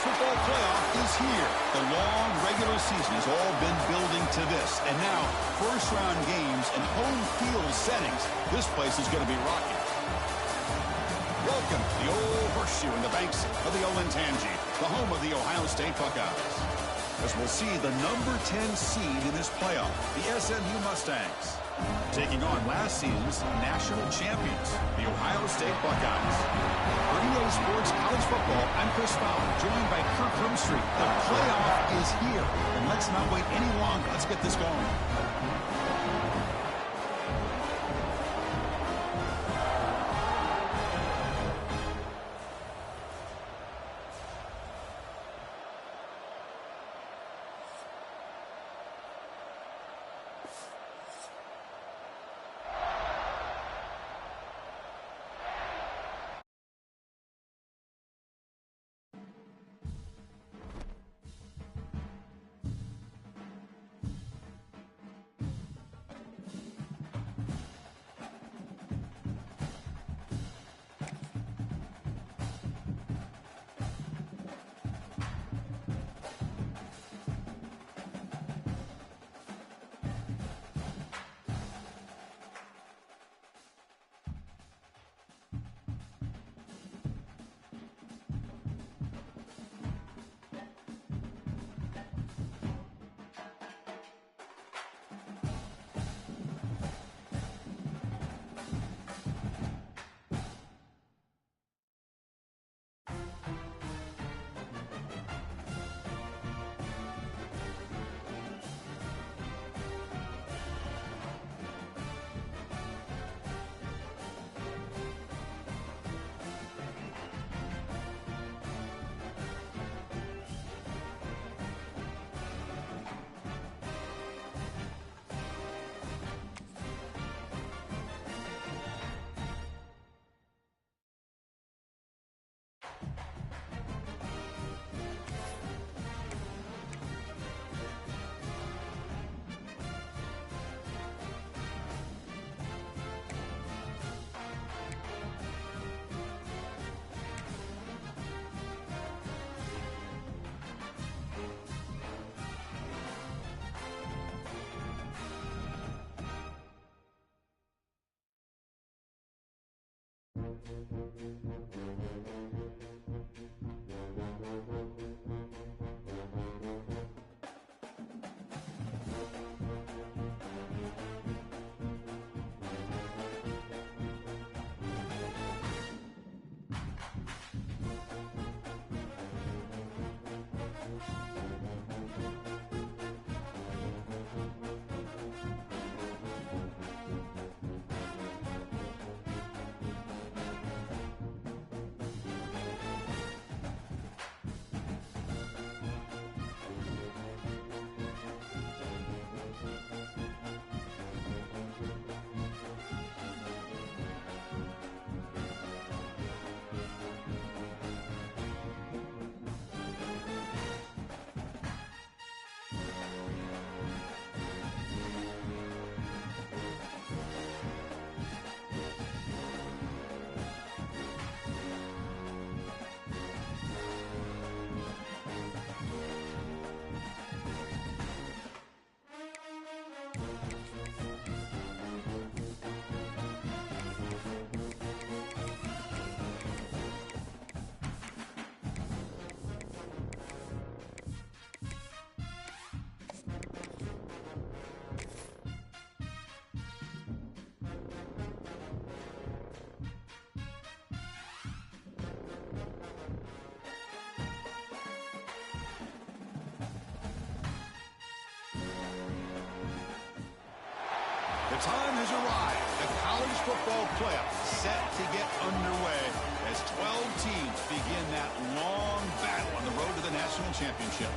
football playoff is here. The long regular season has all been building to this. And now, first-round games and home field settings. This place is going to be rocking. Welcome to the old horseshoe in the banks of the Olentangy, the home of the Ohio State Buckeyes. As we'll see the number 10 seed in this playoff, the SMU Mustangs, taking on last season's national champions, the Ohio State Buckeyes. For EA Sports College Football, I'm Chris Fowler, joined by Kirk Hermstreet. The playoff is here, and let's not wait any longer. Let's get this going. The time has arrived. The college football playoff set to get underway as 12 teams begin that long battle on the road to the national championship.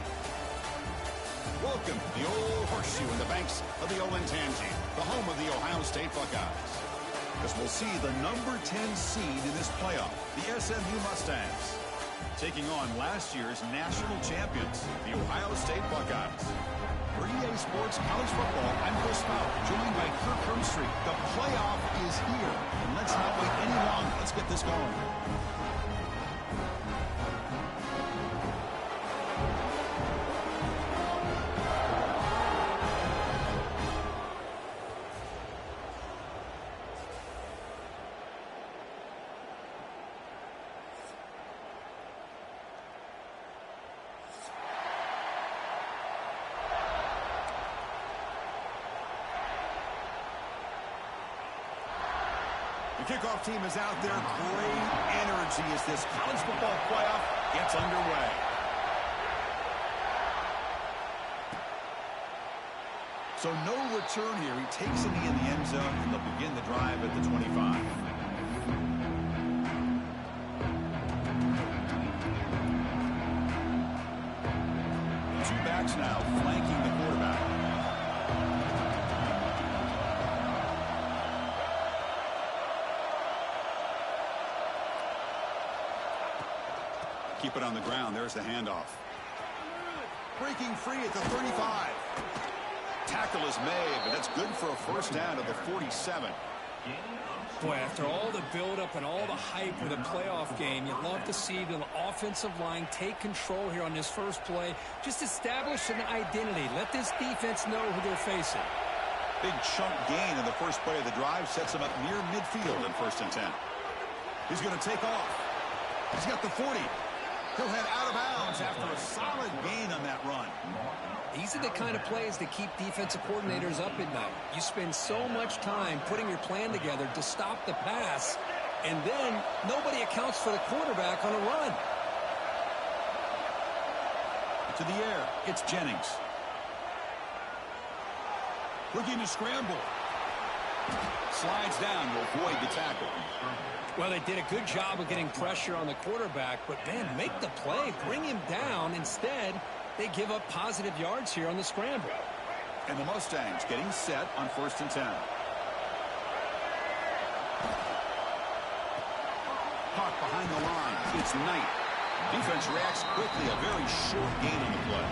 Welcome to the old horseshoe in the banks of the Olentangy, the home of the Ohio State Buckeyes. As we'll see the number 10 seed in this playoff, the SMU Mustangs, taking on last year's national champions, the Ohio State Buckeyes. For EA Sports College Football, I'm Chris Fowler, joined by Kirk Hermstreet. The playoff is here, and let's not wait any longer. Let's get this going. kickoff team is out there. Great energy as this college football playoff gets underway. So no return here. He takes a knee in the end zone, and they'll begin the drive at the 25. Two backs now flanking the quarterback. Keep it on the ground. There's the handoff. Breaking free at the 35. Tackle is made, but that's good for a first down at the 47. Boy, after all the buildup and all the hype with a playoff game, you'd love to see the offensive line take control here on this first play. Just establish an identity. Let this defense know who they're facing. Big chunk gain in the first play of the drive sets him up near midfield in 1st and 10. He's going to take off. He's got the 40. He'll head out of bounds after a solid gain on that run. These are the kind of plays that keep defensive coordinators up at night. You spend so much time putting your plan together to stop the pass, and then nobody accounts for the quarterback on a run. To the air, it's Jennings. Looking to scramble. Slides down to avoid the tackle. Well, they did a good job of getting pressure on the quarterback, but, man, make the play. Bring him down. Instead, they give up positive yards here on the scramble. And the Mustangs getting set on 1st and 10. Hawk behind the line. It's Knight. Defense reacts quickly. A very short gain on the play.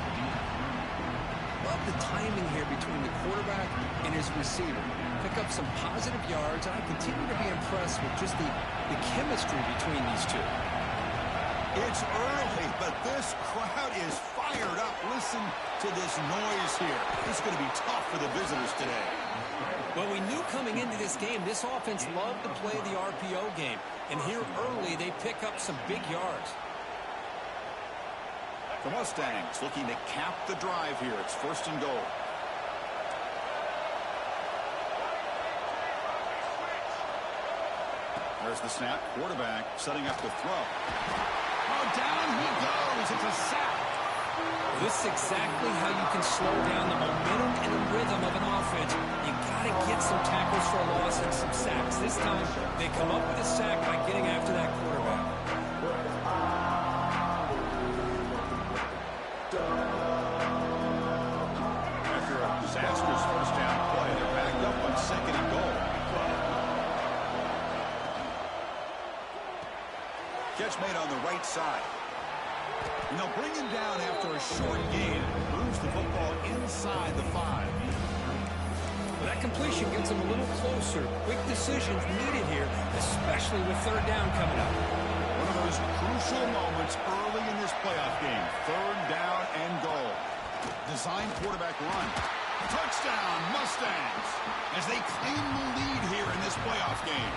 Love the timing here between the quarterback and his receiver. Pick up some positive yards, and I continue to be impressed with just the chemistry between these two. It's early, but this crowd is fired up. Listen to this noise here. It's going to be tough for the visitors today. Well, we knew coming into this game, this offense loved to play the RPO game. And here early, they pick up some big yards. The Mustangs looking to cap the drive here. It's 1st and goal. There's the snap. Quarterback setting up the throw. Oh, down he goes. It's a sack. This is exactly how you can slow down the momentum and the rhythm of an offense. You got to get some tackles for a loss and some sacks. This time, they come up with a sack by getting after that quarterback. After a disastrous first down play, they're backed up on 2nd and goal. Catch made on the right side. And they'll bring him down after a short gain. Moves the football inside the 5. Well, that completion gets them a little closer. Quick decisions needed here, especially with 3rd down coming up. One of those crucial moments early in this playoff game. 3rd down and goal. Design quarterback run. Touchdown, Mustangs, as they claim the lead here in this playoff game.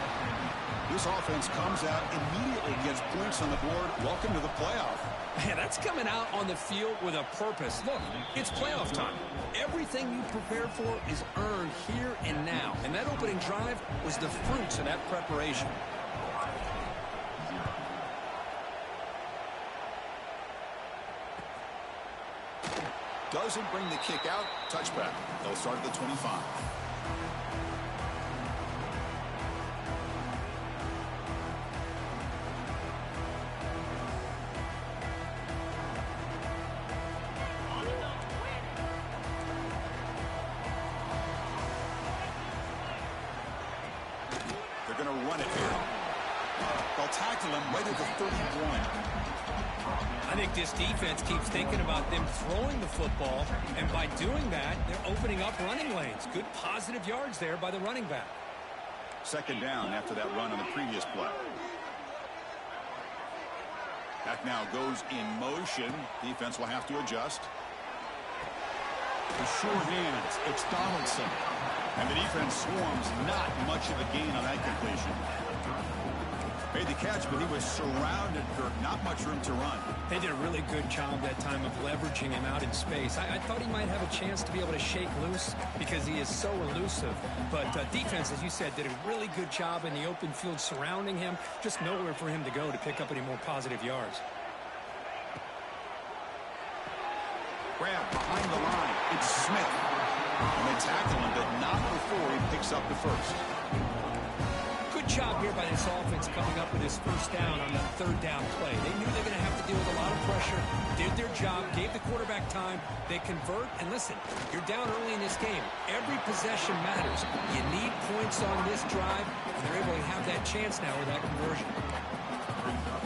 This offense comes out, immediately gets points on the board. Welcome to the playoff. Man, that's coming out on the field with a purpose. Look, it's playoff time. Everything you prepared for is earned here and now. And that opening drive was the fruits of that preparation. Doesn't bring the kick out. Touchback. They'll start at the 25. They're going to run it here. They'll tackle him right at the 31. I think this defense keeps thinking about them throwing the football, and by doing that, they're opening up running lanes. Good positive yards there by the running back. 2nd down after that run on the previous play. Back now goes in motion. Defense will have to adjust. The short hands. It's Donaldson. And the defense swarms. Not much of a gain on that completion. Made the catch, but he was surrounded, Kirk. Not much room to run. They did a really good job that time of leveraging him out in space. I thought he might have a chance to be able to shake loose because he is so elusive. But defense, as you said, did a really good job in the open field surrounding him. Just nowhere for him to go to pick up any more positive yards. Grab behind the line. It's Smith. And they tackle him, but not before he picks up the first. Good job here by this offense coming up with his first down on that third down play. They knew they were going to have to deal with a lot of pressure, did their job, gave the quarterback time. They convert, and listen, you're down early in this game. Every possession matters. You need points on this drive, and they're able to have that chance now with that conversion.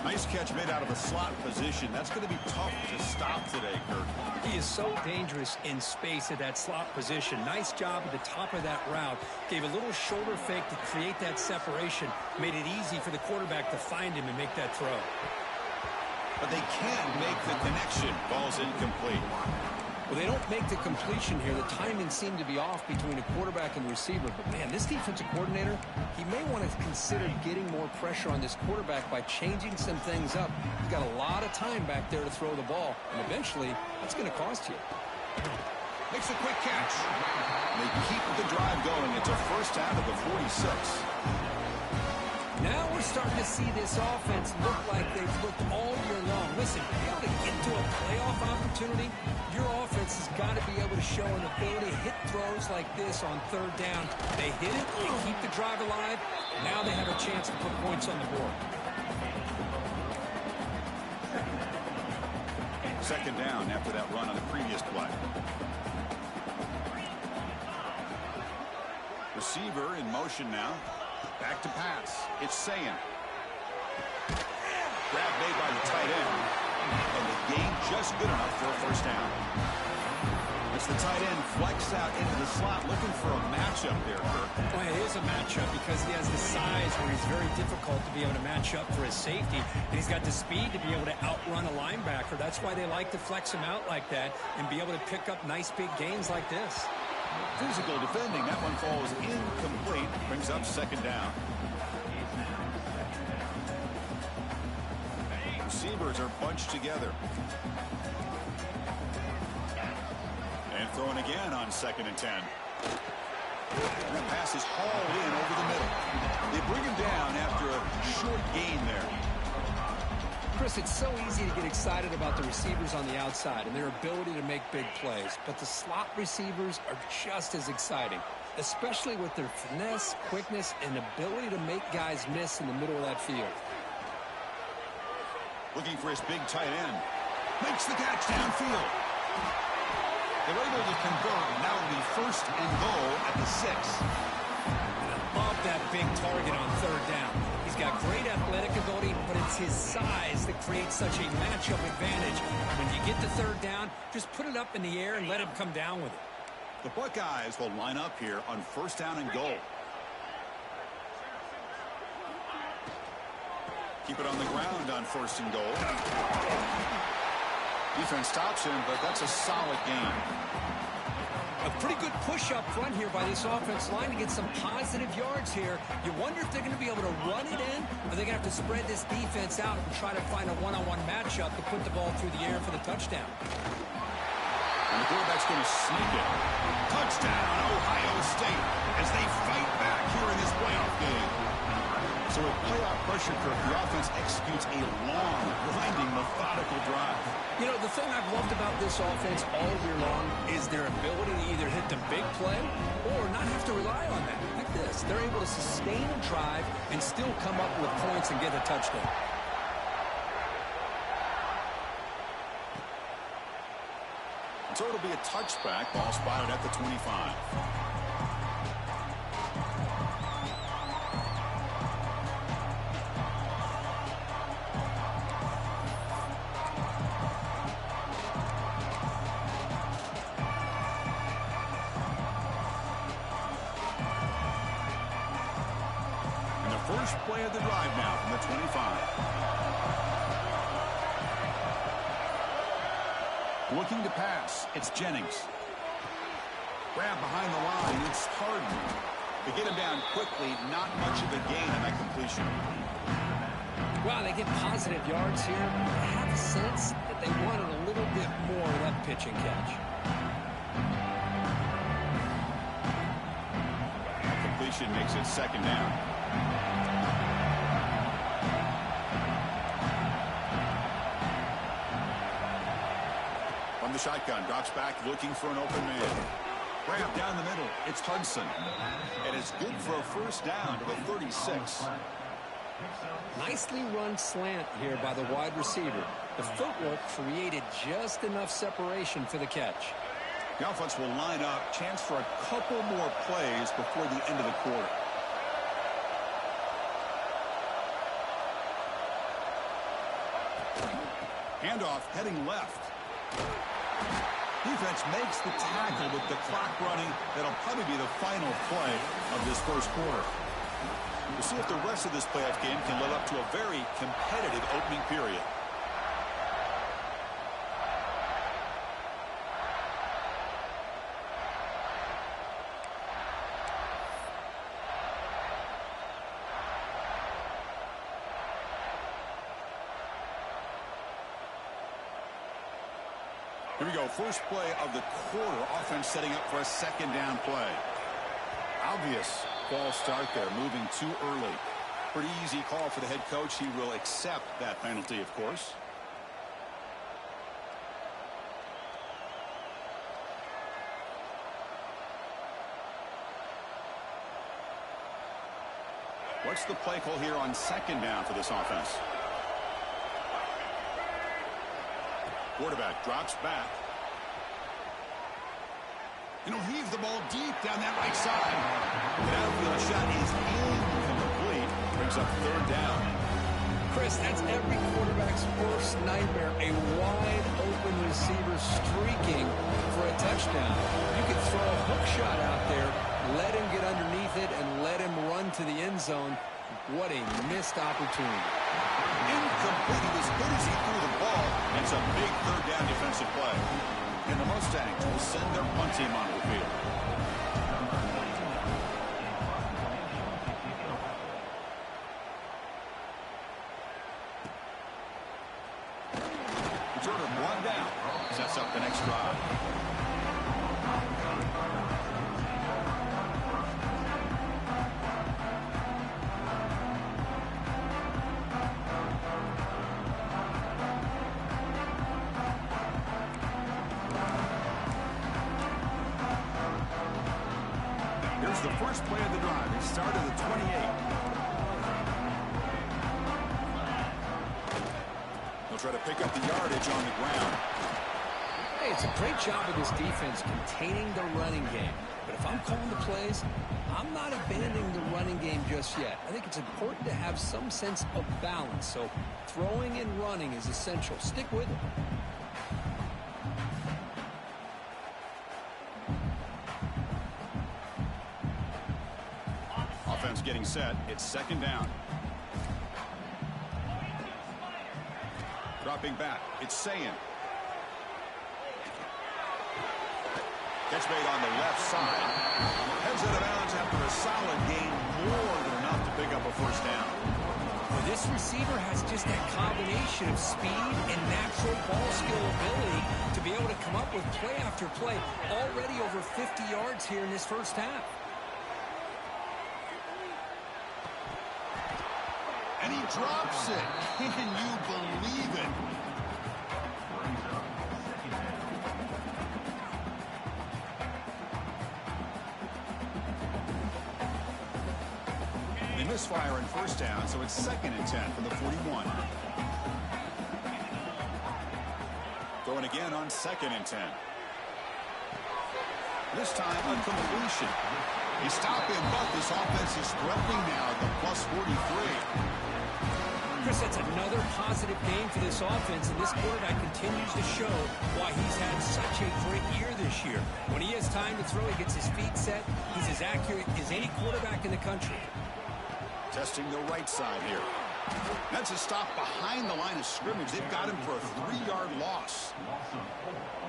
Nice catch made out of a slot position. That's going to be tough to stop today, Kirk. He is so dangerous in space at that slot position. Nice job at the top of that route. Gave a little shoulder fake to create that separation. Made it easy for the quarterback to find him and make that throw. But they can't make the connection. Ball's incomplete. Well, they don't make the completion here. The timing seemed to be off between a quarterback and the receiver. But, man, this defensive coordinator, he may want to consider getting more pressure on this quarterback by changing some things up. He's got a lot of time back there to throw the ball. And eventually, that's going to cost you. Makes a quick catch. They keep the drive going. It's a first down at the 46. Now we're starting to see this offense look like they've looked all year long. Listen, to be able to get to a playoff opportunity, your offense has got to be able to show an ability to hit throws like this on third down. They hit it, they keep the drive alive. Now they have a chance to put points on the board. Second down after that run on the previous play. Receiver in motion now. Back to pass. It's Sayan. Grab made by the tight end. And the gain just good enough for a first down. It's the tight end flex out into the slot looking for a matchup there, Kirk. Well, it is a matchup because he has the size where he's very difficult to be able to match up for his safety. And he's got the speed to be able to outrun a linebacker. That's why they like to flex him out like that and be able to pick up nice big gains like this. Physical defending. That one falls incomplete. Brings up second down. Receivers are bunched together. And throwing again on 2nd and 10. And that pass is hauled in over the middle. They bring him down after a short gain there. Chris, it's so easy to get excited about the receivers on the outside and their ability to make big plays, but the slot receivers are just as exciting, especially with their finesse, quickness, and ability to make guys miss in the middle of that field. Looking for his big tight end. Makes the catch downfield. They're able to convert, and now it'll be 1st and goal at the 6. I love that big target on third down. He's got great athletic ability, but it's his size that creates such a matchup advantage. When you get to third down, just put it up in the air and let him come down with it. The Buckeyes will line up here on 1st down and goal. Keep it on the ground on 1st and goal. Defense stops him, but that's a solid gain. A pretty good push up front here by this offense line to get some positive yards here. You wonder if they're going to be able to run it in, or they're going to have to spread this defense out and try to find a one-on-one matchup to put the ball through the air for the touchdown. And the quarterback's going to sneak it. Touchdown, Ohio State, as they fight back here in this playoff game. So with playoff pressure, Kirk, the offense executes a long, grinding, methodical drive. You know, the thing I've loved about this offense all year long is their ability to either hit the big play or not have to rely on that. Like this, they're able to sustain a drive and still come up with points and get a touchdown. So it'll be a touchback. Ball spotted at the 25. First play of the drive now from the 25. Looking to pass. It's Jennings. Grab behind the line. It's Harden. They get him down quickly. Not much of a gain on that completion. Well, they get positive yards here. I have a sense that they wanted a little bit more of that pitch and catch. Completion makes it second down. From the shotgun, drops back looking for an open man. Ramp down the middle. It's Hudson. And it's good for a first down to the 36. Nicely run slant here by the wide receiver. The footwork created just enough separation for the catch. The offense will line up. Chance for a couple more plays before the end of the quarter. Handoff heading left. Defense makes the tackle with the clock running. That'll probably be the final play of this first quarter. We'll see if the rest of this playoff game can live up to a very competitive opening period. Here we go. First play of the quarter. Offense setting up for a second down play. Obvious false start there, moving too early. Pretty easy call for the head coach. He will accept that penalty, of course. What's the play call here on second down for this offense? Quarterback drops back. And he'll heave the ball deep down that right side. The downfield shot is incomplete. Brings up third down. Chris, that's every quarterback's worst nightmare. A wide open receiver streaking for a touchdown. You could throw a hook shot out there, let him get underneath it, and let him run to the end zone. What a missed opportunity. Incomplete. As good as he threw the ball. It's a big third down defensive play. And the Mustangs will send their punt team onto the field. Return of one down. Sets up the next drive. The first play of the drive. It started at the 28. They'll try to pick up the yardage on the ground. Hey, it's a great job of this defense containing the running game. But if I'm calling the plays, I'm not abandoning the running game just yet. I think it's important to have some sense of balance. So throwing and running is essential. Stick with it. Getting set. It's second down. Dropping back. It's Sayin. Catch made on the left side. Heads out of bounds after a solid gain. More than enough to pick up a first down. Well, this receiver has just that combination of speed and natural ball skill ability to be able to come up with play after play. Already over 50 yards here in this first half. And he drops it. Can you believe it? They misfire in first down, so it's 2nd and 10 from the 41. Throwing again on 2nd and 10. This time a completion. He stopped him, but this offense is threatening now at the plus 43. Chris, that's another positive game for this offense, and this quarterback continues to show why he's had such a great year this year. When he has time to throw, he gets his feet set. He's as accurate as any quarterback in the country. Testing the right side here. That's a stop behind the line of scrimmage. They've got him for a 3-yard loss.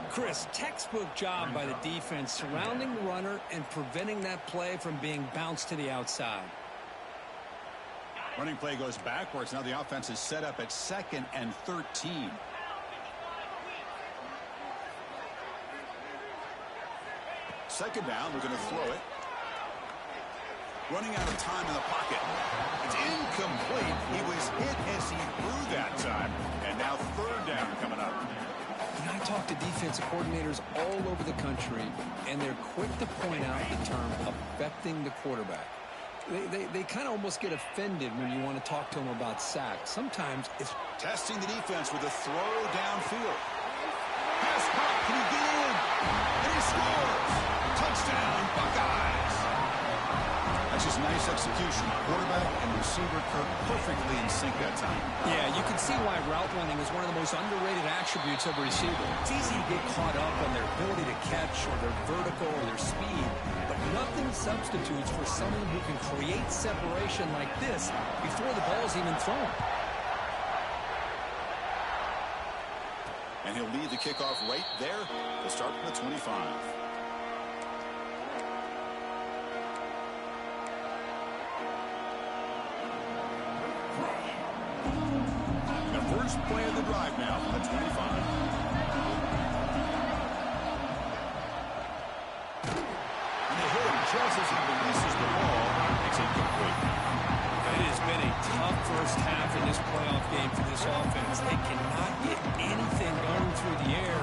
Chris, textbook job by the defense surrounding the runner and preventing that play from being bounced to the outside. Running play goes backwards. Now the offense is set up at 2nd and 13. Second down, we're going to throw it. Running out of time in the pocket. It's incomplete. He was hit as he threw that time. And now third down coming up. And I talk to defensive coordinators all over the country, and they're quick to point out the term affecting the quarterback. They kind of almost get offended when you want to talk to them about sacks. Sometimes it's testing the defense with a throw downfield. Pass caught. Can he get in? And he scores. Touchdown, Buckeyes. That's just nice execution. Quarterback and receiver Kirk perfectly in sync that time. Yeah, you can see why route running is one of the most underrated attributes of a receiver. It's easy to get caught up on their ability to catch or their vertical or their speed, but nothing substitutes for someone who can create separation like this before the ball's even thrown. And he'll lead the kickoff right there. They'll start from the 25. First play of the drive now from the 25. And they hit him just as he releases the ball. It's incomplete. It has been a tough first half in this playoff game for this offense. They cannot get anything going through the air.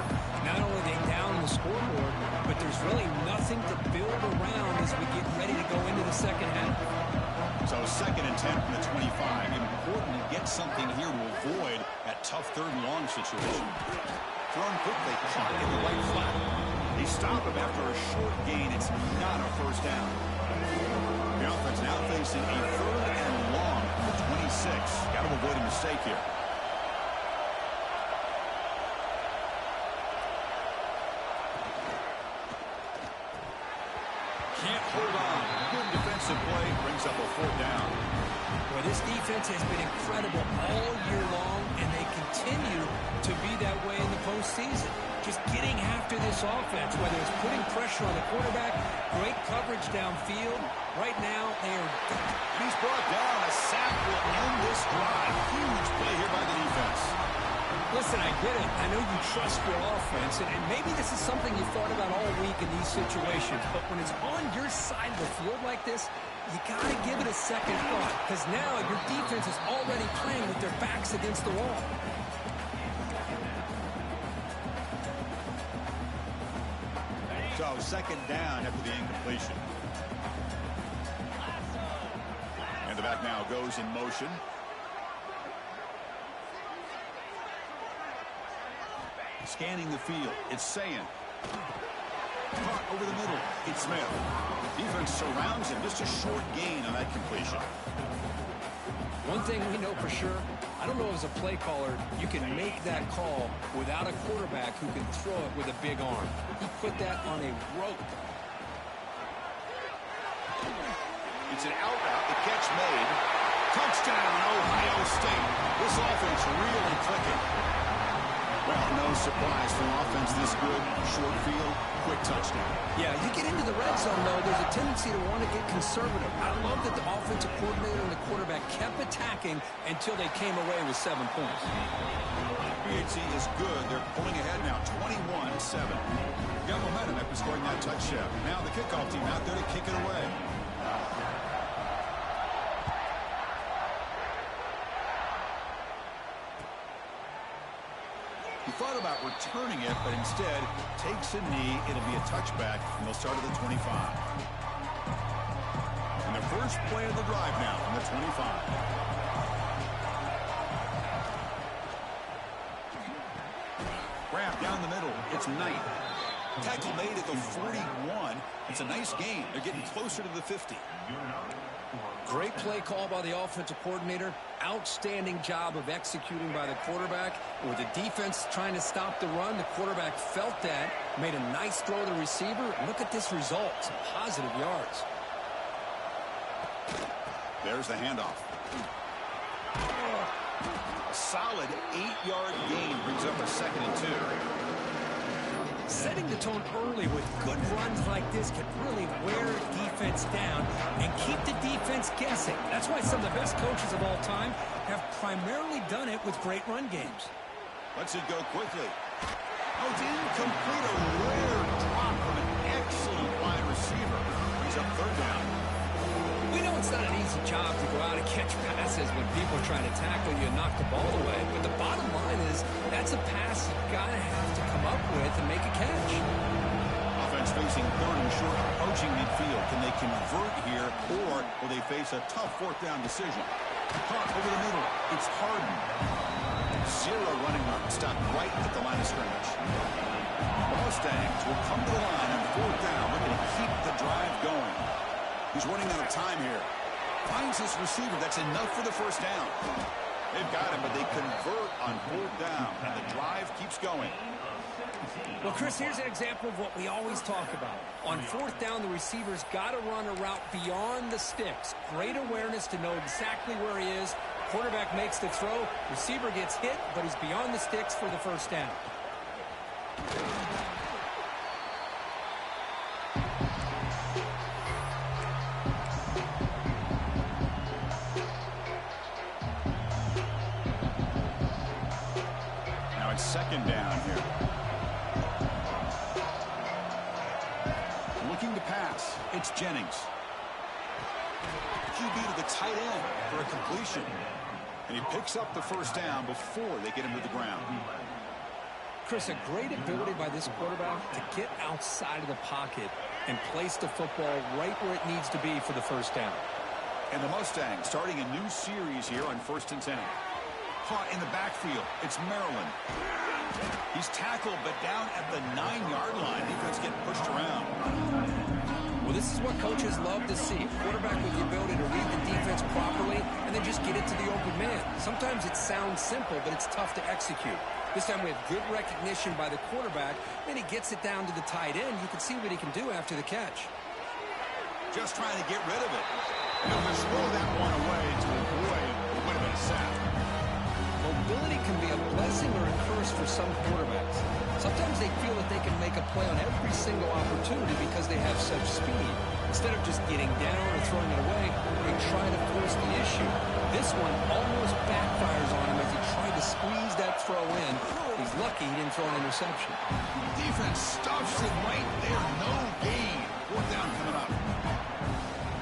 Not only are they down the scoreboard, but there's really nothing to build around as we get ready to go into the second half. So 2nd and 10 from the 25. Important to get something here to avoid that tough 3rd and long situation. Thrown quickly, caught in the right flat. They stop him after a short gain. It's not a first down. The offense now facing a 3rd and long from the 26. Got to avoid a mistake here. Can't hold on. Good defensive play brings up a 4th down. Well, this defense has been incredible all year long, and they continue to be that way in the postseason. Just getting after this offense, whether it's putting pressure on the quarterback, great coverage downfield. Right now, they are... He's brought down. A sack will end this drive. Huge play here by the defense. Listen, I get it. I know you trust your offense, and maybe this is something you thought about all week in these situations, but when it's on your side of the field like this, you got to give it a second thought, because now your defense is already playing with their backs against the wall. So 2nd down after the incompletion. And the back now goes in motion. Scanning the field. It's Sayan. Caught over the middle. It's Smith. Defense surrounds him. Just a short gain on that completion. One thing we know for sure, I don't know as a play caller, you can make that call without a quarterback who can throw it with a big arm. He put that on a rope. It's an out route. The catch made. Touchdown, Ohio State. This offense really clicking. Well, no surprise for an offense this good. Short field, quick touchdown. Yeah, you get into the red zone, though, there's a tendency to want to get conservative. I love that the offensive coordinator and the quarterback kept attacking until they came away with 7 points. BHC is good. They're pulling ahead now, 21-7. Got momentum after scoring that touchdown. Now the kickoff team out there to kick it away. He thought about returning it, but instead takes a knee. It'll be a touchback, and they'll start at the 25. And the first play of the drive now from the 25. Grab down the middle. It's Knight. Tackle made at the 41. It's a nice gain. They're getting closer to the 50. Great play call by the offensive coordinator. Outstanding job of executing by the quarterback. With the defense trying to stop the run, the quarterback felt that, made a nice throw to the receiver. Look at this result. Some positive yards. There's the handoff. A solid 8-yard gain brings up a 2nd and 2. Setting setting the tone early with good runs like this can really wear defense down and keep the defense guessing. That's why some of the best coaches of all time have primarily done it with great run games. Lets it go quickly. Oh, it's incomplete. A rare drop from an excellent wide receiver. Brings up third down. We know it's not an easy job to go out and catch passes when people are trying to tackle you and knock the ball away. But the bottom line is that's a pass you've got to have to come up with and make a catch. Offense facing third and short, approaching midfield. Can they convert here, or will they face a tough fourth down decision? Caught over the middle. It's Harden. Zero running room. Stopped right at the line of scrimmage. The Mustangs will come to the line on fourth down, looking to keep the drive going. He's running out of time here. Finds his receiver. That's enough for the first down. They've got him, but they convert on fourth down, and the drive keeps going. Well, Chris, here's an example of what we always talk about. On fourth down, the receiver's got to run a route beyond the sticks. Great awareness to know exactly where he is. Quarterback makes the throw. Receiver gets hit, but he's beyond the sticks for the first down. Now it's second down here. Looking to pass. It's Jennings. QB to the tight end for a completion. And he picks up the first down before they get him to the ground. Chris, a great ability by this quarterback to get outside of the pocket and place the football right where it needs to be for the first down. And the Mustangs starting a new series here on 1st and 10. Caught in the backfield. It's Maryland. He's tackled, but down at the 9-yard line. Defense getting pushed around. Well, this is what coaches love to see. A quarterback with the ability to read the defense properly and then just get it to the open man. Sometimes it sounds simple, but it's tough to execute. This time we have good recognition by the quarterback, and he gets it down to the tight end. You can see what he can do after the catch. Just trying to get rid of it. And he'll just throw that one away to avoid what would have been a sack. Mobility can be a blessing or a curse for some quarterbacks. Sometimes they feel that they can make a play on every single opportunity because they have such speed. Instead of just getting down or throwing it away, they try to force the issue. This one almost backfires on him as he tried to squeeze that throw in. He's lucky he didn't throw an interception. Defense stuffs it right there. No gain. Fourth down coming up.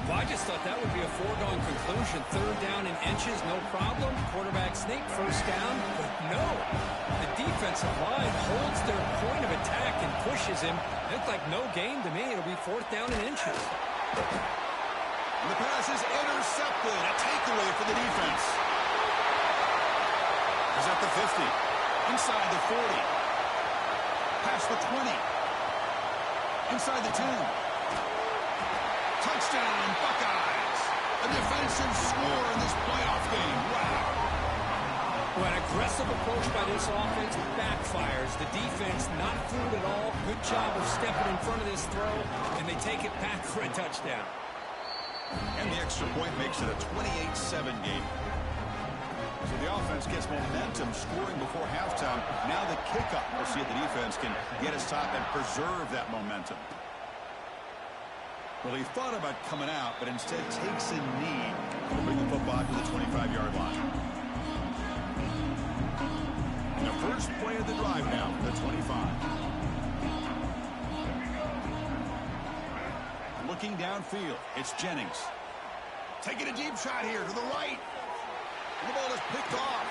Well, I just thought that would be a foregone conclusion. Third down in inches, no problem. Quarterback sneak, first down, but no. The defensive line holds their point of attack and pushes him. It looked like no gain to me. It'll be fourth down in inches. And the pass is intercepted. A takeaway for the defense. He's at the 50. Inside the 40. Past the 20. Inside the 10. Touchdown, Buckeyes. A defensive score in this playoff game. Wow. Well, an aggressive approach by this offense backfires. The defense not fooled at all. Good job of stepping in front of this throw, and they take it back for a touchdown. And the extra point makes it a 28-7 game. So the offense gets momentum, scoring before halftime. Now the kickoff. We'll see if the defense can get a stop and preserve that momentum. Well, he thought about coming out, but instead takes a knee to bring the football to the 25-yard line. And the first play of the drive now, the 25. Looking downfield, it's Jennings. Taking a deep shot here to the right. And the ball is picked off.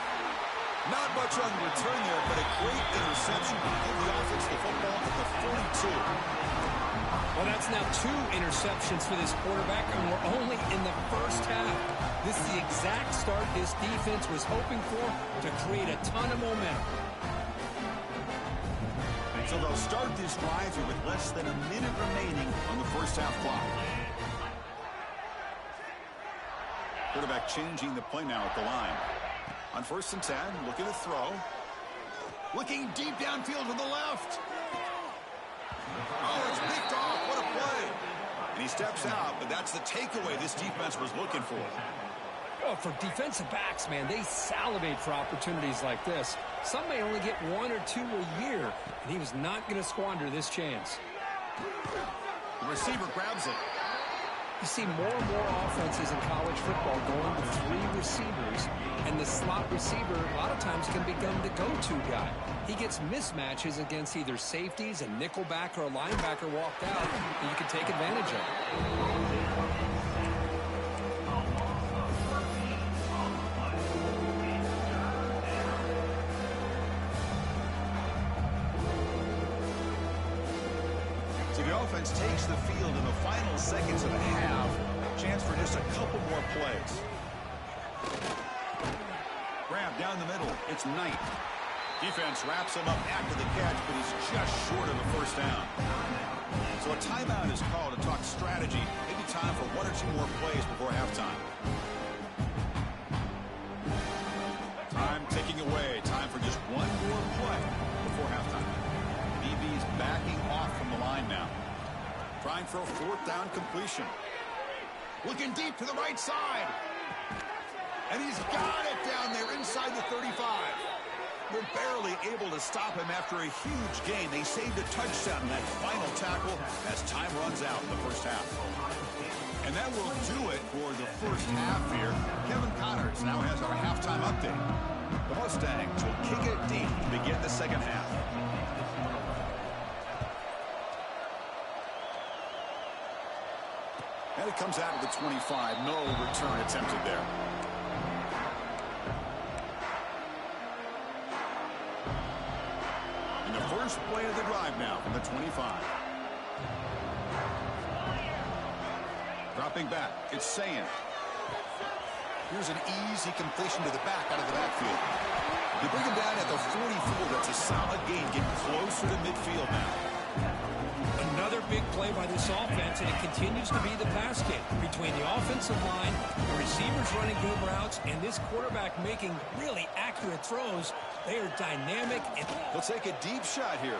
Not much on the return there, but a great interception to give the offense the football at the 42. Well, that's now 2 interceptions for this quarterback, and we're only in the first half. This is the exact start this defense was hoping for to create a ton of momentum. So they'll start this drive here with less than a minute remaining on the first half clock. Quarterback changing the play now at the line. On 1st and 10, looking to throw. Looking deep downfield to the left. Oh, it's picked off. What a play. And he steps out, but that's the takeaway this defense was looking for. Well, for defensive backs, man, they salivate for opportunities like this. Some may only get 1 or 2 a year, and he was not going to squander this chance. The receiver grabs it. You see more and more offenses in college football going with 3 receivers, and the slot receiver a lot of times can become the go-to guy. He gets mismatches against either safeties, a nickelback, or a linebacker walked out, and you can take advantage of it. The offense takes the field in the final seconds of the half. Chance for just a couple more plays. Grab down the middle. It's Knight. Defense wraps him up after the catch, but he's just short of the first down. So a timeout is called to talk strategy. Maybe time for 1 or 2 more plays before halftime. Time ticking away. Time for just 1 more play before halftime. DB's backing off from the line now. Trying for a 4th down completion. Looking deep to the right side. And he's got it down there inside the 35. They're barely able to stop him after a huge gain. They saved a touchdown in that final tackle as time runs out in the first half. And that will do it for the first half here. Kevin Connors now has our halftime update. The Mustangs will kick it deep to begin the second half. And it comes out of the 25. No return attempted there. And the first play of the drive now from the 25. Dropping back. It's Sayin. Here's an easy completion to the back out of the backfield. You bring him down at the 44. That's a solid gain. Getting closer to midfield now. Another big play by this offense, and it continues to be the pass game between the offensive line, the receivers running good routes, and this quarterback making really accurate throws. They are dynamic. He'll take a deep shot here.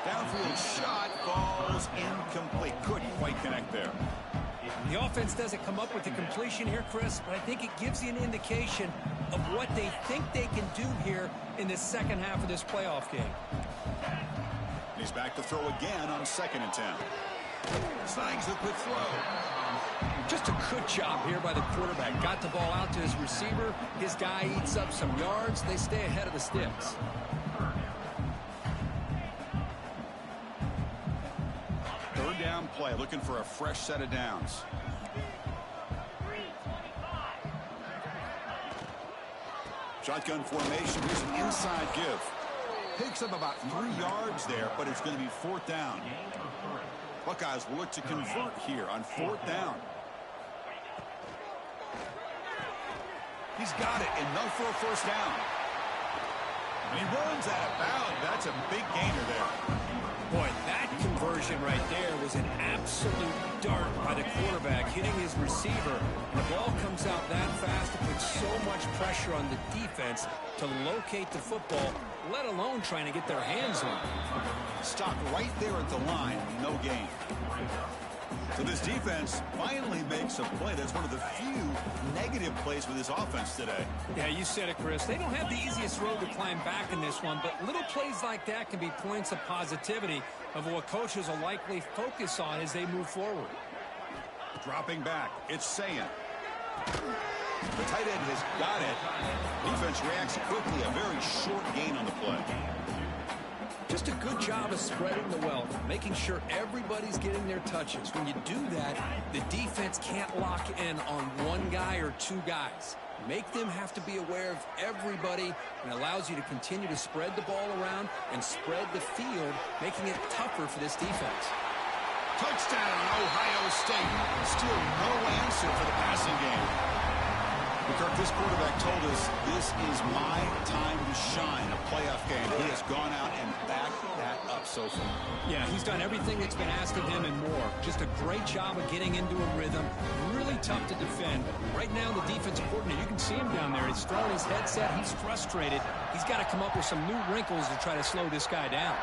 Downfield shot falls incomplete. Couldn't quite connect there. The offense doesn't come up with the completion here, Chris, but I think it gives you an indication of what they think they can do here in the second half of this playoff game. He's back to throw again on 2nd and 10. Snags the quick throw. Just a good job here by the quarterback. Got the ball out to his receiver. His guy eats up some yards. They stay ahead of the sticks. Third down play, looking for a fresh set of downs. Shotgun formation. Here's an inside give. Picks up about 3 yards there, but it's going to be 4th down. Buckeyes will look to convert here on 4th down. He's got it. Enough for a first down. And he runs out of bounds. That's a big gainer there. Boy, that conversion right there was an absolute dart by the quarterback, hitting his receiver. The ball comes out that fast. It puts so much pressure on the defense to locate the football, let alone trying to get their hands on it. Stop right there at the line. No gain. So this defense finally makes a play. That's one of the few negative plays for this offense today. Yeah, you said it, Chris. They don't have the easiest road to climb back in this one, but little plays like that can be points of positivity of what coaches will likely focus on as they move forward. Dropping back, it's Sayin. The tight end has got it. Defense reacts quickly. A very short gain on the play. Just a good job of spreading the wealth, making sure everybody's getting their touches. When you do that, the defense can't lock in on one guy or 2 guys. Make them have to be aware of everybody, and allows you to continue to spread the ball around and spread the field, making it tougher for this defense. Touchdown, Ohio State. Still no answer for the passing game. Kirk, this quarterback told us this is my time to shine, a playoff game. He has gone out and backed that up so far. Yeah, he's done everything that's been asked of him and more. Just a great job of getting into a rhythm. Really tough to defend. Right now, the defensive coordinator, you can see him down there. He's throwing his headset. He's frustrated. He's got to come up with some new wrinkles to try to slow this guy down.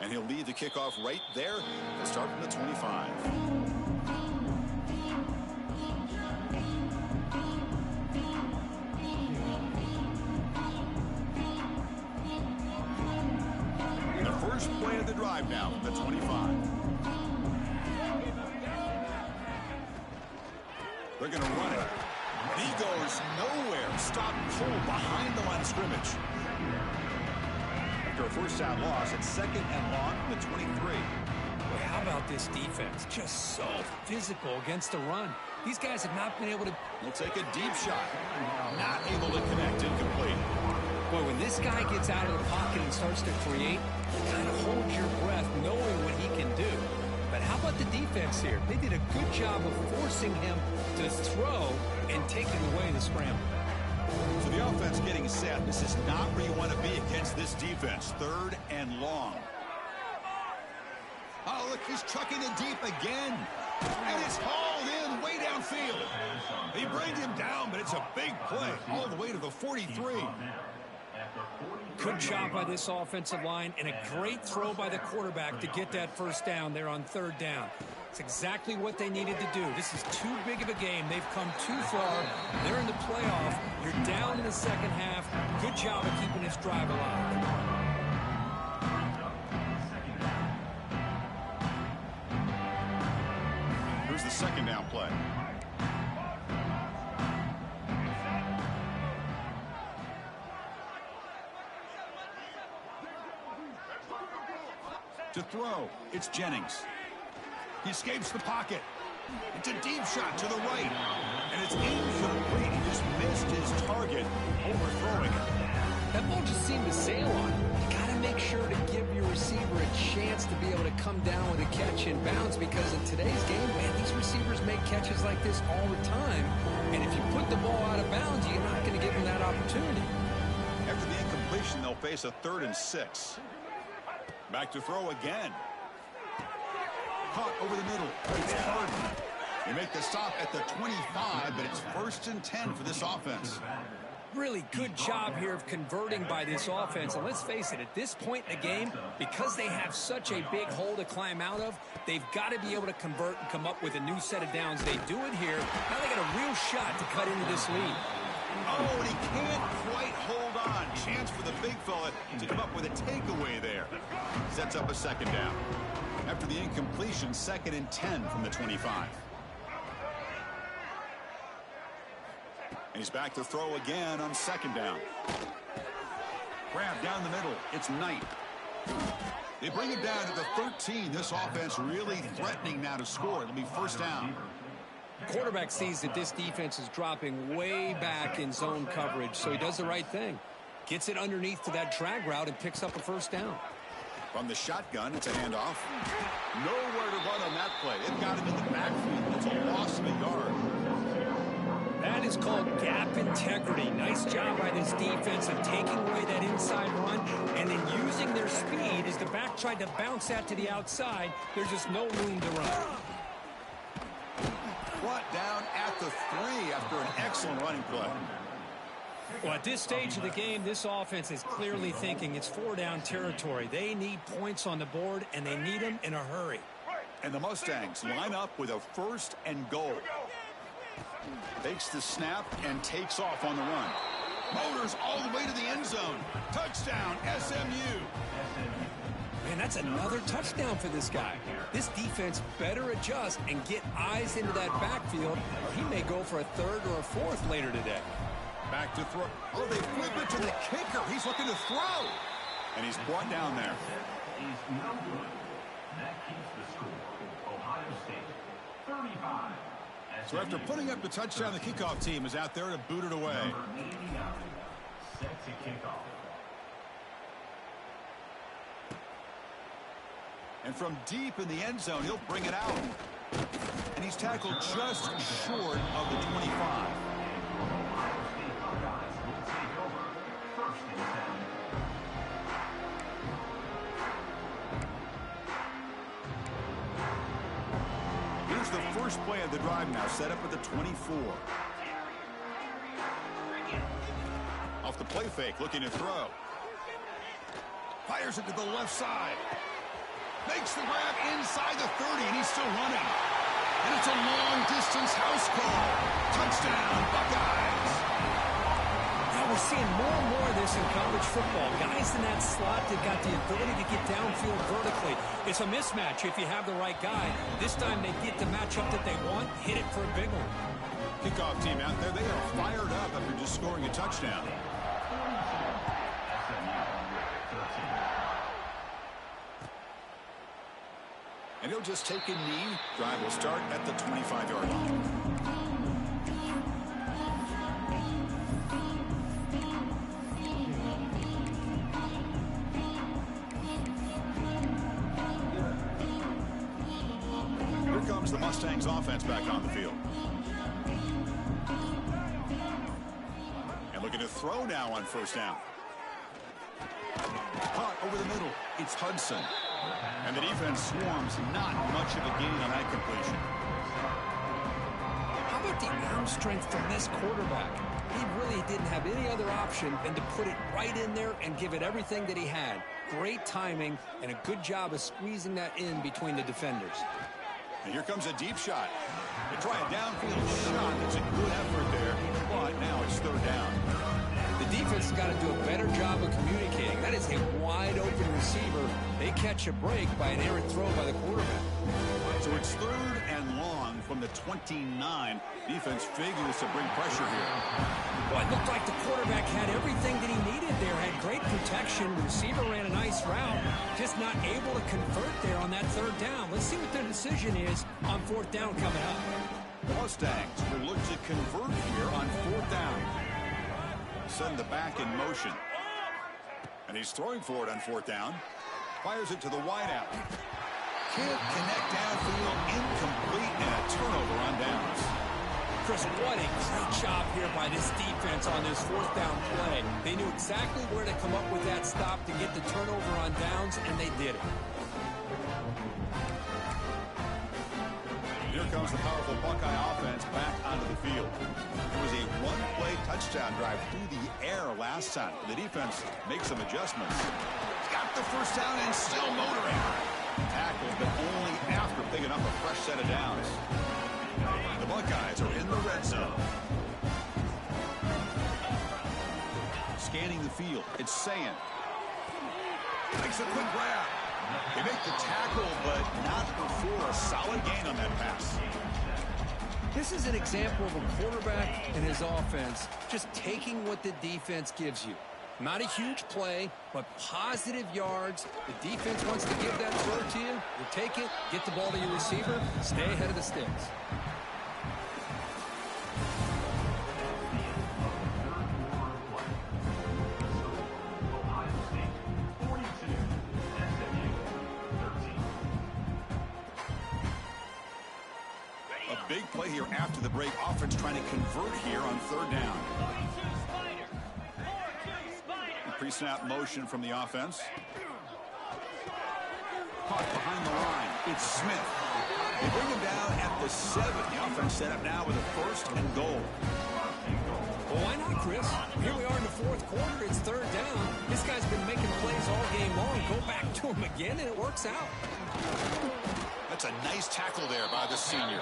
And he'll lead the kickoff right there to start from the 25. First play of the drive now from the 25. They're going to run it. And he goes nowhere. Stopped cold behind the line of scrimmage. After a first down loss, it's second and long from the 23. Boy, how about this defense? Just so physical against the run. These guys have not been able to... He'll take a deep shot. Not able to connect. Incomplete. Boy, when this guy gets out of the pocket and starts to create, you kind of hold your breath knowing what he can do. But how about the defense here? They did a good job of forcing him to throw and taking away the scramble. So the offense getting set. This is not where you want to be against this defense. Third and long. Oh, look, he's chucking it deep again. And it's hauled in way downfield. They bring him down, but it's a big play all the way to the 43. Good job by this offensive line and a great throw by the quarterback to get that first down there on third down. It's exactly what they needed to do. This is too big of a game. They've come too far. They're in the playoff. You're down in the second half. Good job of keeping this drive alive. Here's the second down play. To throw, it's Jennings. He escapes the pocket. It's a deep shot to the right. And it's incomplete. He just missed his target, overthrowing it. That ball just seemed to sail on him. You got to make sure to give your receiver a chance to be able to come down with a catch in bounds, because in today's game, man, these receivers make catches like this all the time. And if you put the ball out of bounds, you're not going to give them that opportunity. After the incompletion, they'll face a 3rd and 6. Back to throw again. Caught over the middle. It's Harden. They make the stop at the 25, but it's 1st and 10 for this offense. Really good job here of converting by this offense. And let's face it, at this point in the game, because they have such a big hole to climb out of, they've got to be able to convert and come up with a new set of downs. They do it here. Now they got a real shot to cut into this lead. Oh, and he can't quite hold on. Chance for the big fella to come up with a takeaway there. Sets up a second down. After the incompletion, 2nd and 10 from the 25. And he's back to throw again on 2nd down. Grab down the middle. It's Knight. They bring it down to the 13. This offense really threatening now to score. It'll be 1st down. Quarterback sees that this defense is dropping way back in zone coverage, so he does the right thing. Gets it underneath to that drag route and picks up a 1st down. From the shotgun, it's a handoff. Nowhere to run on that play. They've got him in the backfield. It's a loss of a yard. That is called gap integrity. Nice job by this defense of taking away that inside run and then using their speed as the back tried to bounce that to the outside. There's just no room to run. Brought down at the 3 after an excellent running play. Well, at this stage of the game, this offense is clearly thinking it's 4-down territory. They need points on the board, and they need them in a hurry. And the Mustangs line up with a 1st and goal. Takes the snap and takes off on the run. Motors all the way to the end zone. Touchdown, SMU. Man, that's another touchdown for this guy. This defense better adjust and get eyes into that backfield, or he may go for a 3rd or a 4th later today. Back to throw. Oh, they flip it to the kicker. He's looking to throw. And he's brought down there. So after putting up the touchdown, the kickoff team is out there to boot it away. And from deep in the end zone, he'll bring it out. And he's tackled just short of the 25. Here's the first play of the drive now, set up at the 24. Off the play fake, looking to throw. Fires it to the left side. Makes the grab inside the 30, and he's still running. And it's a long-distance house call. Touchdown, Buckeyes. That we're seeing more and more of this in college football. Guys in that slot that got the ability to get downfield vertically. It's a mismatch if you have the right guy. This time they get the matchup that they want, hit it for a big one. Kickoff team out there, they are fired up after just scoring a touchdown. And he'll just take a knee. Drive will start at the 25-yard line. Here comes the Mustangs offense back on the field. And looking to throw now on first down. Caught over the middle. It's Hudson. And the defense swarms, not much of a gain on that completion. How about the arm strength from this quarterback? He really didn't have any other option than to put it right in there and give it everything that he had. Great timing and a good job of squeezing that in between the defenders. And here comes a deep shot. They try a downfield shot. It's a good effort there, but now it's third down. The defense has got to do a better job of communicating. That is a wide-open receiver. They catch a break by an errant throw by the quarterback. So it's third and long from the 29. Defense figures to bring pressure here. Well, it looked like the quarterback had everything that he needed there. Had great protection. The receiver ran a nice route. Just not able to convert there on that third down. Let's see what their decision is on fourth down coming up. The Mustangs will look to convert here on fourth down. Send the back in motion. And he's throwing for it on fourth down. Fires it to the wideout. Can't connect downfield. Incomplete and a turnover on downs. Chris, what a great job here by this defense on this fourth down play. They knew exactly where to come up with that stop to get the turnover on downs, and they did it. Here comes the powerful Buckeye offense back onto the field. It was a one-play touchdown drive through the air last time. The defense makes some adjustments. Got the first down and still motoring. Tackled, but only after picking up a fresh set of downs. The Buckeyes are in the red zone. Scanning the field. It's Sayin. Makes a quick grab. They make the tackle, but not before a solid gain on that pass. This is an example of a quarterback and his offense just taking what the defense gives you. Not a huge play, but positive yards. The defense wants to give that throw to you. You take it, get the ball to your receiver, stay ahead of the sticks. Big play here after the break. Offense trying to convert here on third down. Pre-snap motion from the offense. Caught behind the line. It's Smith. They bring him down at the 7. The offense set up now with a first and goal. Well, why not, Chris? Here we are in the fourth quarter. It's third down. This guy's been making plays all game long. Go back to him again, and it works out. That's a nice tackle there by the senior.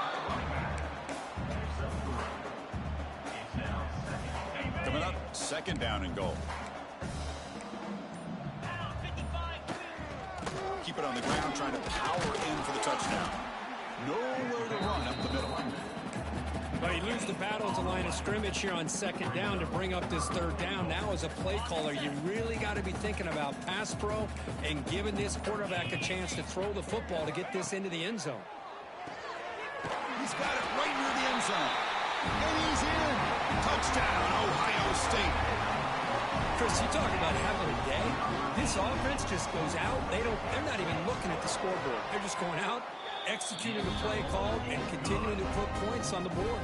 Coming up, second down and goal. Keep it on the ground, trying to power in for the touchdown. Nowhere to run up the middle. Well, you lose the battle at the line of scrimmage here on second down to bring up this third down. Now, as a play caller, you really got to be thinking about pass pro and giving this quarterback a chance to throw the football to get this into the end zone. He's got it right near the end zone. And he's in. Touchdown, Ohio State. Chris, you talk about having a day. This offense just goes out. They're not even looking at the scoreboard. They're just going out, executing the play call, and continuing to put points on the board.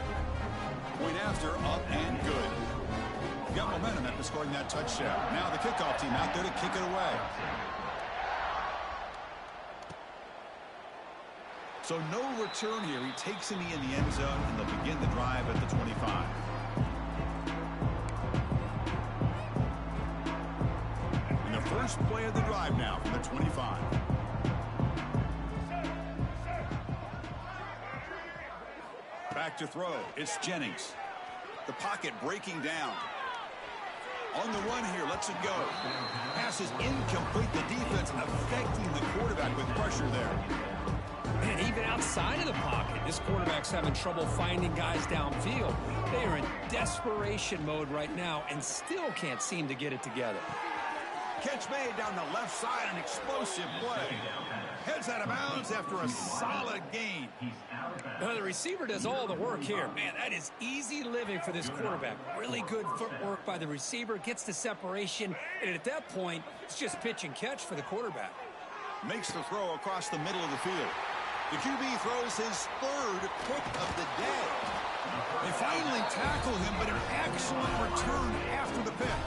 Point after, up and good. Got momentum after scoring that touchdown. Now the kickoff team out there to kick it away. So no return here. He takes a knee in the end zone, and they'll begin the drive at the 25. And the first play of the drive now from the 25. Back to throw. It's Jennings. The pocket breaking down. On the run here, lets it go. Pass is incomplete. The defense affecting the quarterback with pressure there. And even outside of the pocket, this quarterback's having trouble finding guys downfield. They are in desperation mode right now and still can't seem to get it together. Catch made down the left side, an explosive play. Heads out of bounds after a solid gain. Now, the receiver does all the work here. Man, that is easy living for this quarterback. Really good footwork by the receiver, gets the separation, and at that point, it's just pitch and catch for the quarterback. Makes the throw across the middle of the field. The QB throws his third pick of the day. They finally tackle him, but an excellent return after the pick.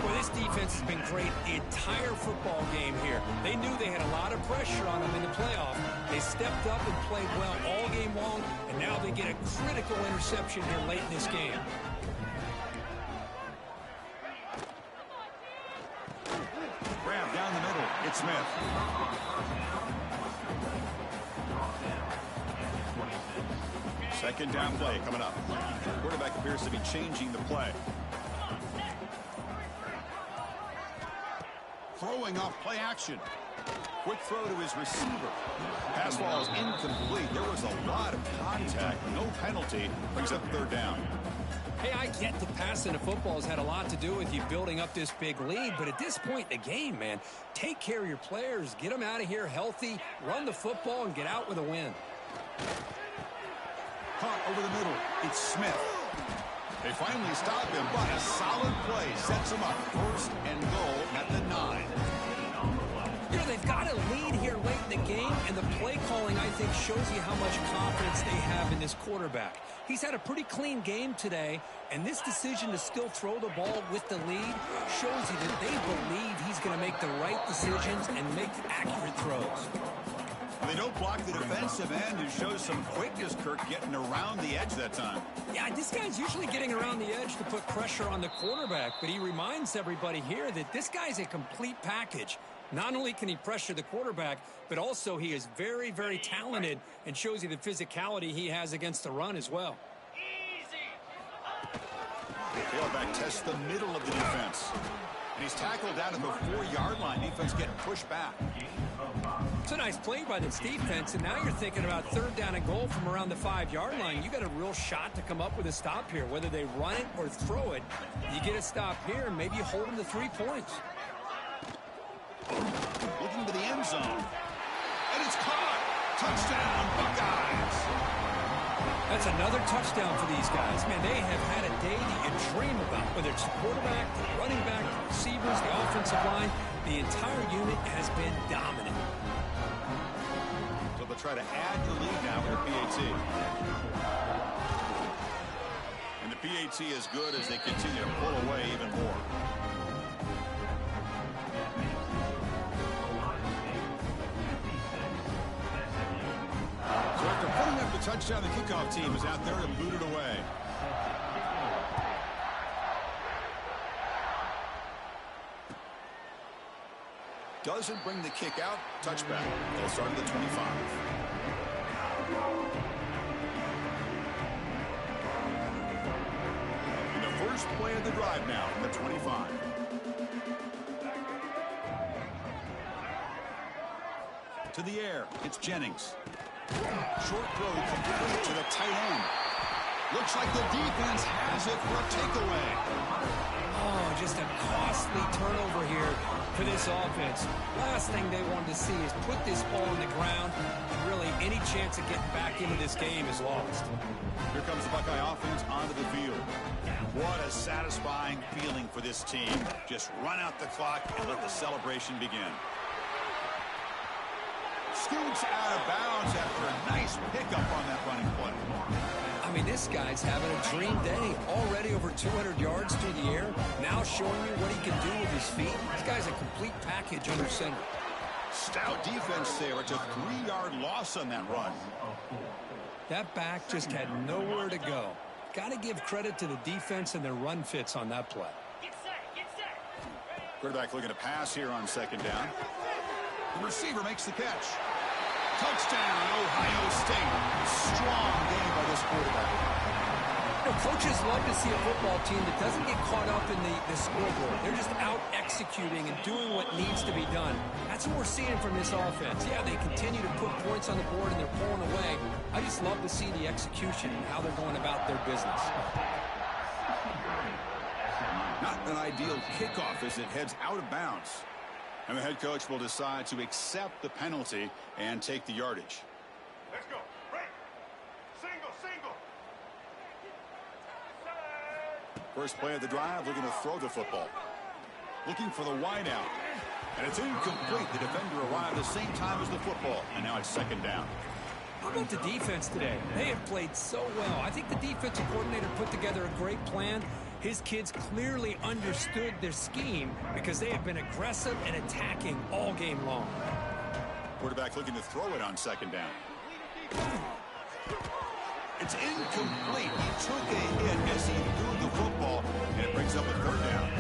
Well, this defense has been great the entire football game here. They knew they had a lot of pressure on them in the playoff. They stepped up and played well all game long, and now they get a critical interception here late in this game. Grab down the middle. It's Smith. Second down play coming up. Quarterback appears to be changing the play. Throwing off play action. Quick throw to his receiver. Pass ball is incomplete. There was a lot of contact. No penalty. Brings up third down. Hey, I get the passing of football has had a lot to do with you building up this big lead, but at this point in the game, man, take care of your players, get them out of here healthy, run the football, and get out with a win. Caught over the middle. It's Smith. They finally stop him, but a solid play sets him up. First and goal at the 9. You know, they've got a lead here late in the game, and the play calling, I think, shows you how much confidence they have in this quarterback. He's had a pretty clean game today, and this decision to still throw the ball with the lead shows you that they believe he's going to make the right decisions and make accurate throws. They don't block the defensive end, who shows some quickness, Kirk, getting around the edge that time. Yeah, this guy's usually getting around the edge to put pressure on the quarterback, but he reminds everybody here that this guy's a complete package. Not only can he pressure the quarterback, but also he is very, very talented and shows you the physicality he has against the run as well. Tailback tests the middle of the defense. And he's tackled down at the 4-yard line. Defense getting pushed back. It's a nice play by this defense, and now you're thinking about third down and goal from around the 5-yard line. You got a real shot to come up with a stop here. Whether they run it or throw it, you get a stop here, and maybe you hold them to 3 points. Looking to the end zone. And it's caught. Touchdown, Buckeyes. That's another touchdown for these guys. Man, they have had a day that you dream about. Whether it's the quarterback, the running back, the receivers, the offensive line, the entire unit has been dominant. So they'll try to add the lead now with the PAT. And the PAT is good as they continue to pull away even more. So after putting up the touchdown, the kickoff team is out there to boot it away. Doesn't bring the kick out. Touchback. They'll start at the 25. In the first play of the drive now, the 25. To the air, it's Jennings. Short throw complete to the tight end. Looks like the defense has it for a takeaway. Oh, just a costly turnover here for this offense. Last thing they wanted to see is put this ball on the ground, and really any chance of getting back into this game is lost. Here comes the Buckeye offense onto the field. What a satisfying feeling for this team. Just run out the clock and let the celebration begin. Scoots out of bounds after a nice pickup on that running play. I mean, this guy's having a dream day. Already over 200 yards through the air. Now showing you what he can do with his feet. This guy's a complete package under center. Stout defense there. It's a 3-yard loss on that run. That back just had nowhere to go. Got to give credit to the defense and their run fits on that play. Quarterback looking to pass here on second down. The receiver makes the catch. Touchdown, Ohio State. Strong game by this quarterback. Coaches love to see a football team that doesn't get caught up in the scoreboard. They're just out executing and doing what needs to be done. That's what we're seeing from this offense. Yeah, they continue to put points on the board and they're pulling away. I just love to see the execution and how they're going about their business. Not an ideal kickoff as it heads out of bounds. And the head coach will decide to accept the penalty and take the yardage. Let's go. Break. Single, single. First play of the drive, looking to throw the football. Looking for the wide out. And it's incomplete. The defender arrived at the same time as the football. And now it's second down. How about the defense today? They have played so well. I think the defensive coordinator put together a great plan. His kids clearly understood their scheme because they have been aggressive and attacking all game long. Quarterback looking to throw it on second down. It's incomplete. He took a hit as he threw the football, and it brings up a third down.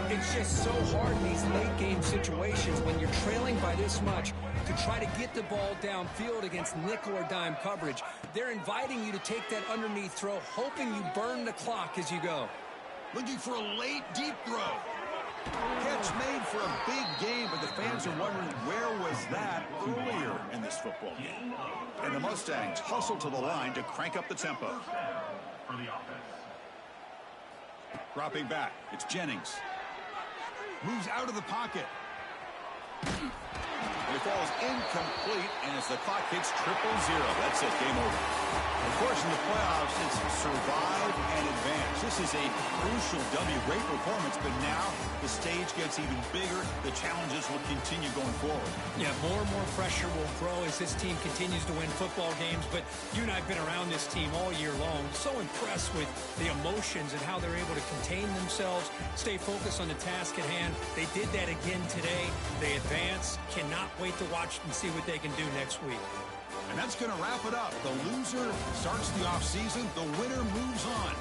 It's just so hard in these late-game situations when you're trailing by this much to try to get the ball downfield against nickel or dime coverage. They're inviting you to take that underneath throw, hoping you burn the clock as you go. Looking for a late, deep throw. Catch made for a big game, but the fans are wondering where was that earlier in this football game. And the Mustangs hustle to the line to crank up the tempo. Dropping back, it's Jennings. Moves out of the pocket. It falls incomplete, and as the clock hits 0-0, that's it, game over. Of course, in the playoffs, it's survive and advance. This is a crucial W. Great performance, but now the stage gets even bigger. The challenges will continue going forward. Yeah, more and more pressure will grow as this team continues to win football games, but you and I have been around this team all year long. So impressed with the emotions and how they're able to contain themselves, stay focused on the task at hand. They did that again today. They advance. Cannot wait to watch and see what they can do next week. And that's going to wrap it up. The loser starts the offseason. The winner moves on.